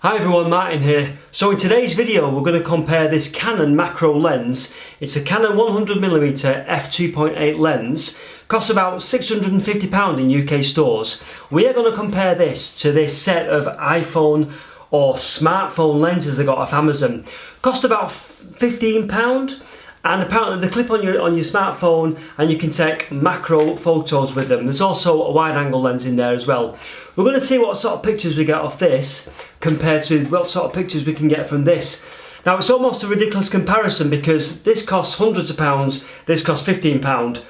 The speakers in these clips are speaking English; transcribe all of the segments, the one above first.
Hi everyone, Martin here. So in today's video we're going to compare this Canon macro lens. It's a Canon 100mm f2.8 lens. Costs about £650 in UK stores. We are going to compare this to this set of iPhone or smartphone lenses I got off Amazon. Cost about £15, and apparently they clip on your smartphone and you can take macro photos with them. There's also a wide angle lens in there as well. We're going to see what sort of pictures we get off this compared to what sort of pictures we can get from this. Now it's almost a ridiculous comparison because this costs hundreds of pounds, this costs £15,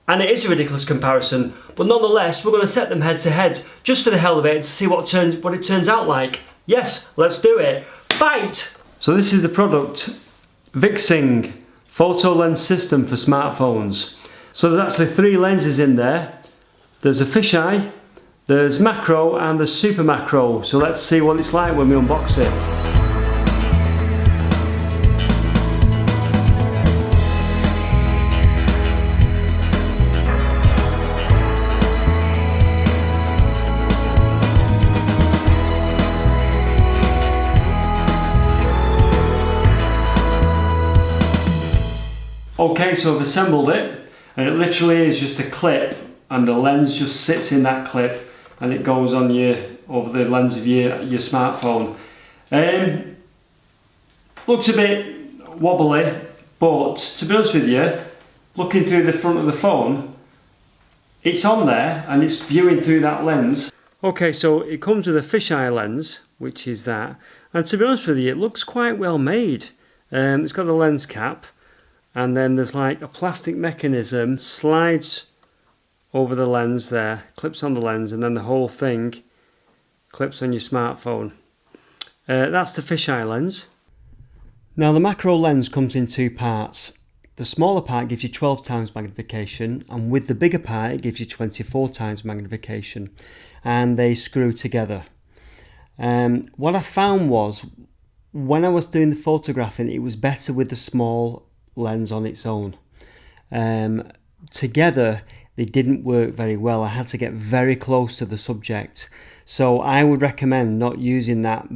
and it is a ridiculous comparison, but nonetheless we're going to set them head to head just for the hell of it to see what it turns out like. Yes, let's do it. Fight! So this is the product, VixSync photo lens system for smartphones. So there's actually 3 lenses in there. There's a fisheye, there's macro and there's super macro. So let's see what it's like when we unbox it. Okay, so I've assembled it, and it literally is just a clip, and the lens just sits in that clip, and it goes on over the lens of your smartphone. Looks a bit wobbly, but to be honest with you, looking through the front of the phone, it's on there and it's viewing through that lens. Okay, so it comes with a fisheye lens, which is that, and to be honest with you, it looks quite well made. It's got a lens cap, and then there's like a plastic mechanism, slides over the lens there, clips on the lens, and then the whole thing clips on your smartphone. That's the fisheye lens. Now the macro lens comes in 2 parts. The smaller part gives you 12 times magnification, and with the bigger part it gives you 24 times magnification, and they screw together. What I found was, when I was doing the photographing, it was better with the small lens on its own. Together they didn't work very well. I had to get very close to the subject, so I would recommend not using that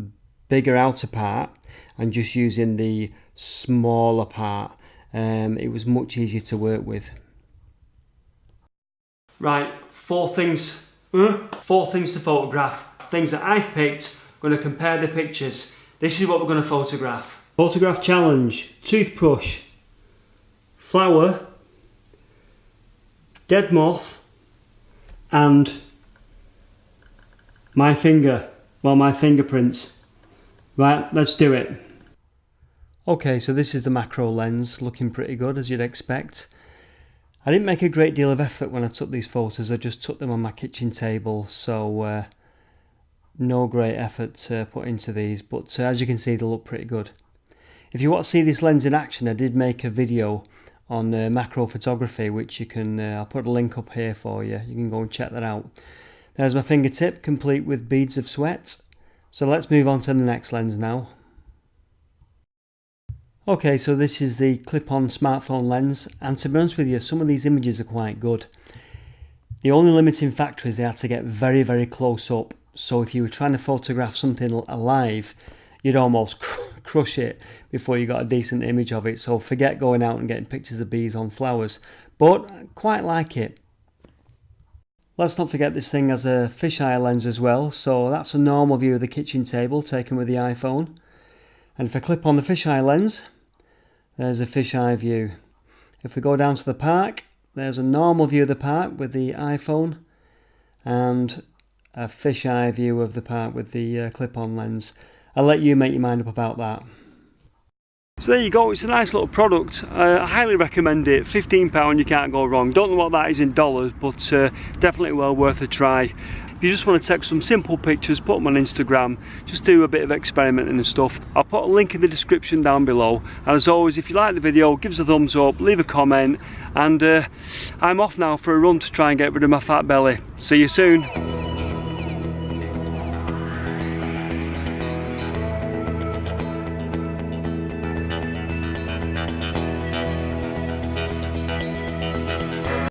bigger outer part and just using the smaller part. It was much easier to work with. Right, 4 things to photograph, things that I've picked. I'm going to compare the pictures. This is what we're going to photograph. Photograph challenge: toothbrush, flower, dead moth, and my fingerprints. Right, let's do it. Okay, so this is the macro lens, looking pretty good as you'd expect. I didn't make a great deal of effort when I took these photos. I just took them on my kitchen table, so no great effort put into these, but as you can see, they look pretty good. If you want to see this lens in action, I did make a video on macro photography, which you can, I'll put a link up here for you. You can go and check that out. There's my fingertip, complete with beads of sweat. So let's move on to the next lens now. Okay, so this is the clip-on smartphone lens, and to be honest with you, some of these images are quite good. The only limiting factor is they had to get very, very close up. So if you were trying to photograph something alive, you'd almost crush it before you got a decent image of it. So forget going out and getting pictures of bees on flowers, but I quite like it. Let's not forget this thing has a fisheye lens as well, so that's a normal view of the kitchen table taken with the iPhone. And if I clip on the fisheye lens, there's a fisheye view. If we go down to the park, there's a normal view of the park with the iPhone, and a fisheye view of the park with the clip-on lens. I'll let you make your mind up about that. So there you go, it's a nice little product. I highly recommend it. £15, you can't go wrong. Don't know what that is in dollars, but definitely well worth a try. If you just want to take some simple pictures, put them on Instagram, just do a bit of experimenting and stuff. I'll put a link in the description down below, and as always, if you like the video, give us a thumbs up, leave a comment, and I'm off now for a run to try and get rid of my fat belly. See you soon.